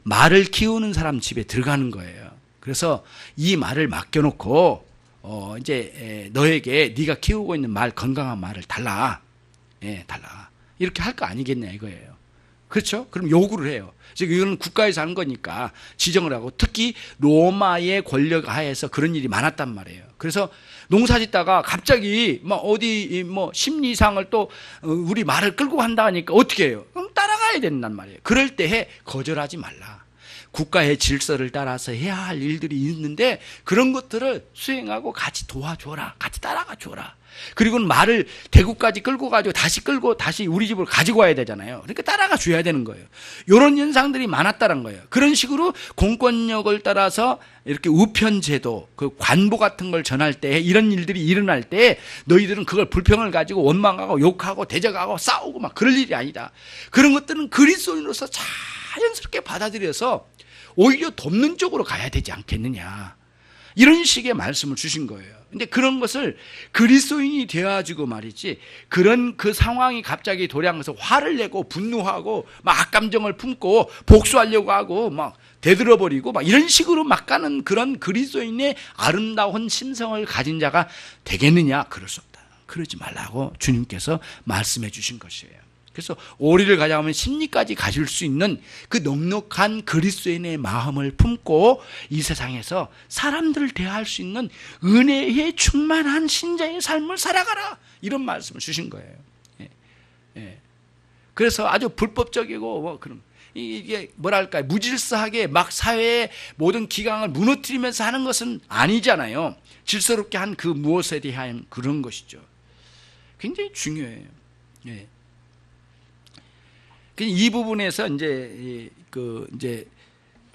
말을 키우는 사람 집에 들어가는 거예요. 그래서 이 말을 맡겨놓고 이제 너에게 네가 키우고 있는 말, 건강한 말을 달라. 달라. 이렇게 할 거 아니겠냐 이거예요. 그렇죠? 그럼 요구를 해요. 즉 이거는 국가에서 하는 거니까 지정을 하고, 특히 로마의 권력 하에서 그런 일이 많았단 말이에요. 그래서 농사 짓다가 갑자기 어디 심리상을 또 우리 말을 끌고 간다 하니까 어떻게 해요? 그럼 따라가야 된단 말이에요. 그럴 때에 거절하지 말라. 국가의 질서를 따라서 해야 할 일들이 있는데 그런 것들을 수행하고 같이 도와줘라. 같이 따라가 줘라. 그리고는 말을 대구까지 끌고 가지고 다시 우리 집으로 가지고 와야 되잖아요. 그러니까 따라가 줘야 되는 거예요. 이런 현상들이 많았다는 거예요. 그런 식으로 공권력을 따라서 이렇게 우편제도, 그 관보 같은 걸 전할 때, 이런 일들이 일어날 때 너희들은 그걸 불평을 가지고 원망하고 욕하고 대적하고 싸우고 막 그럴 일이 아니다. 그런 것들은 그리스도인으로서 자연스럽게 받아들여서 오히려 돕는 쪽으로 가야 되지 않겠느냐. 이런 식의 말씀을 주신 거예요. 근데 그런 것을 그리스도인이 되어가지고 말이지, 그런 그 상황이 갑자기 도량해서 화를 내고 분노하고 막 악감정을 품고 복수하려고 하고 막 대들어버리고 막 이런 식으로 막 가는 그런 그리스도인의 아름다운 심성을 가진 자가 되겠느냐? 그럴 수 없다. 그러지 말라고 주님께서 말씀해 주신 것이에요. 그래서 오리를 가져가면 심리까지 가질 수 있는 그 넉넉한 그리스도인의 마음을 품고 이 세상에서 사람들을 대할 수 있는 은혜에 충만한 신자의 삶을 살아가라, 이런 말씀을 주신 거예요. 그래서 아주 불법적이고 그런 이게 뭐랄까 무질서하게 막 사회의 모든 기강을 무너뜨리면서 하는 것은 아니잖아요. 질서롭게 한 그 무엇에 대한 그런 것이죠. 굉장히 중요해요. 이 부분에서 이제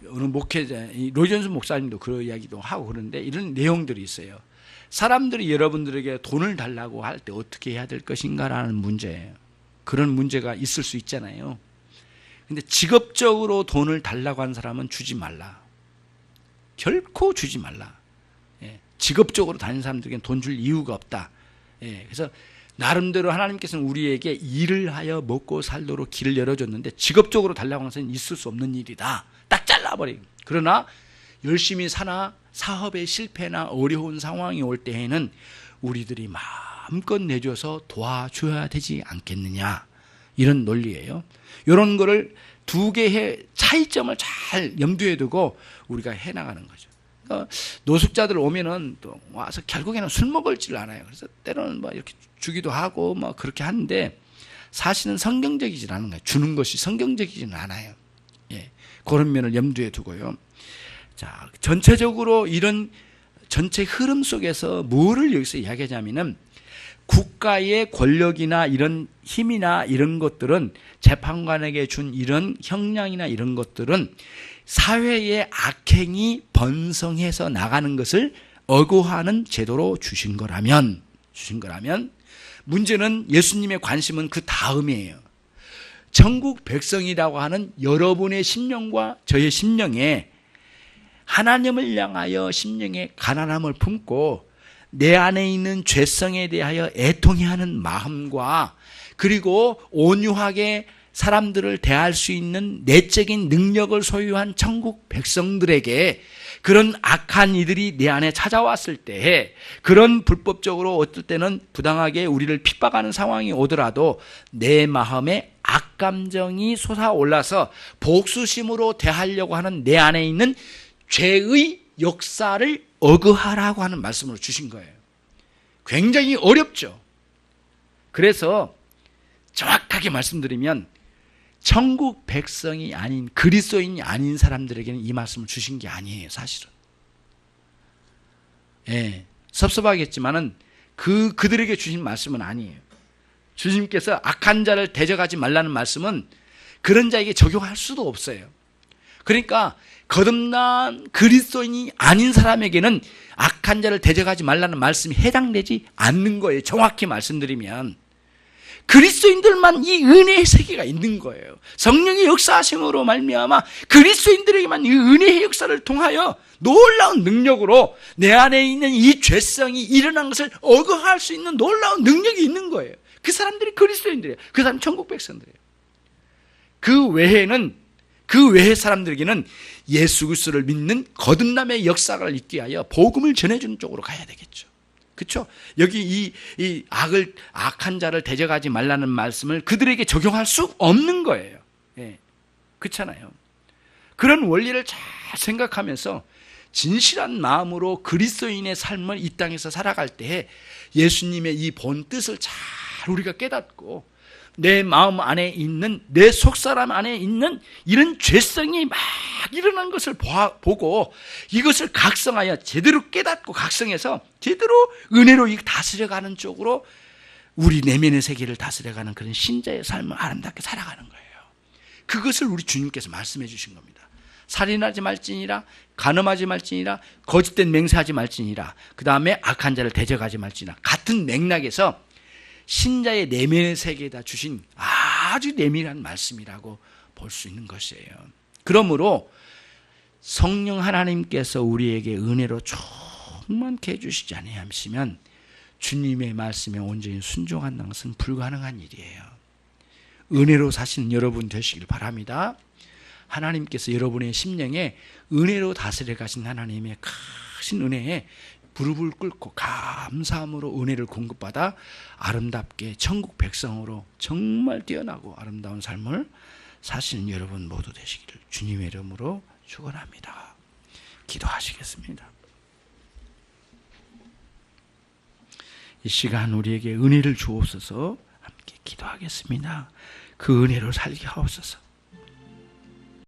어느 목회자 로이존슨 목사님도 그런 이야기도 하고 그러는데 이런 내용들이 있어요. 사람들이 여러분들에게 돈을 달라고 할 때 어떻게 해야 될 것인가라는 문제예요. 그런 문제가 있을 수 있잖아요. 근데 직업적으로 돈을 달라고 한 사람은 주지 말라. 결코 주지 말라. 직업적으로 다니는 사람들에게는 돈 줄 이유가 없다. 그래서 나름대로 하나님께서는 우리에게 일을 하여 먹고 살도록 길을 열어줬는데 직업적으로 달라고 하는 것은 있을 수 없는 일이다. 딱 잘라버려요. 그러나 열심히 사나 사업의 실패나 어려운 상황이 올 때에는 우리들이 마음껏 내줘서 도와줘야 되지 않겠느냐, 이런 논리예요. 이런 거를 두 개의 차이점을 잘 염두에 두고 우리가 해나가는 거죠. 노숙자들 오면은 또 와서 결국에는 술 먹을 줄 알아요. 그래서 때로는 이렇게 주기도 하고 그렇게 하는데 사실은 성경적이지 않은 거예요. 주는 것이 성경적이지는 않아요. 그런 면을 염두에 두고요. 자, 전체적으로 이런 전체 흐름 속에서 뭐를 여기서 이야기하자면은 국가의 권력이나 이런 힘이나 이런 것들은, 재판관에게 준 이런 형량이나 이런 것들은 사회의 악행이 번성해서 나가는 것을 억호하는 제도로 주신 거라면 문제는 예수님의 관심은 그 다음이에요. 천국 백성이라고 하는 여러분의 심령과 저의 심령에 하나님을 향하여 심령에 가난함을 품고 내 안에 있는 죄성에 대하여 애통해하는 마음과, 그리고 온유하게 사람들을 대할 수 있는 내적인 능력을 소유한 천국 백성들에게 그런 악한 이들이 내 안에 찾아왔을 때, 그런 불법적으로 어떨 때는 부당하게 우리를 핍박하는 상황이 오더라도 내 마음에 악감정이 솟아올라서 복수심으로 대하려고 하는 내 안에 있는 죄의 역사를 억어하라고 하는 말씀으로 주신 거예요. 굉장히 어렵죠. 그래서 정확하게 말씀드리면 천국 백성이 아닌 그리스도인이 아닌 사람들에게는 이 말씀을 주신 게 아니에요, 사실은. 예, 섭섭하겠지만은 그들에게 주신 말씀은 아니에요. 주님께서 악한 자를 대적하지 말라는 말씀은 그런 자에게 적용할 수도 없어요. 그러니까 거듭난 그리스도인이 아닌 사람에게는 악한 자를 대적하지 말라는 말씀이 해당되지 않는 거예요. 정확히 말씀드리면 그리스도인들만 이 은혜의 세계가 있는 거예요. 성령의 역사하심으로 말미암아 그리스도인들에게만 이 은혜의 역사를 통하여 놀라운 능력으로 내 안에 있는 이 죄성이 일어난 것을 억어할 수 있는 놀라운 능력이 있는 거예요. 그 사람들이 그리스도인들이에요. 그 사람 천국 백성들이에요. 그 외의 사람들에게는 예수 그리스도를 믿는 거듭남의 역사를 있게 하여 복음을 전해주는 쪽으로 가야 되겠죠. 그렇죠? 여기 이 악한 자를 대적하지 말라는 말씀을 그들에게 적용할 수 없는 거예요. 예, 그렇잖아요. 그런 원리를 잘 생각하면서 진실한 마음으로 그리스도인의 삶을 이 땅에서 살아갈 때 예수님의 이 본 뜻을 잘 우리가 깨닫고 내 마음 안에 있는 내 속사람 안에 있는 이런 죄성이 막 일어난 것을 보고 이것을 각성하여 제대로 깨닫고 각성해서 제대로 은혜로 다스려가는 쪽으로 우리 내면의 세계를 다스려가는 그런 신자의 삶을 아름답게 살아가는 거예요. 그것을 우리 주님께서 말씀해 주신 겁니다. 살인하지 말지니라, 간음하지 말지니라, 거짓된 맹세하지 말지니라, 그 다음에 악한 자를 대적하지 말지니라. 같은 맥락에서 신자의 내면의 세계에다 주신 아주 내밀한 말씀이라고 볼 수 있는 것이에요. 그러므로 성령 하나님께서 우리에게 은혜로 충만케 해주시지 아니하시면 주님의 말씀에 온전히 순종한다는 것은 불가능한 일이에요. 은혜로 사시는 여러분 되시길 바랍니다. 하나님께서 여러분의 심령에 은혜로 다스려 가신 하나님의 크신 은혜에 무릎을 꿇고 감사함으로 은혜를 공급받아 아름답게 천국 백성으로 정말 뛰어나고 아름다운 삶을 사시는 여러분 모두 되시기를 주님의 이름으로 축원합니다. 기도하시겠습니다. 이 시간 우리에게 은혜를 주옵소서. 함께 기도하겠습니다. 그 은혜로 살게 하옵소서.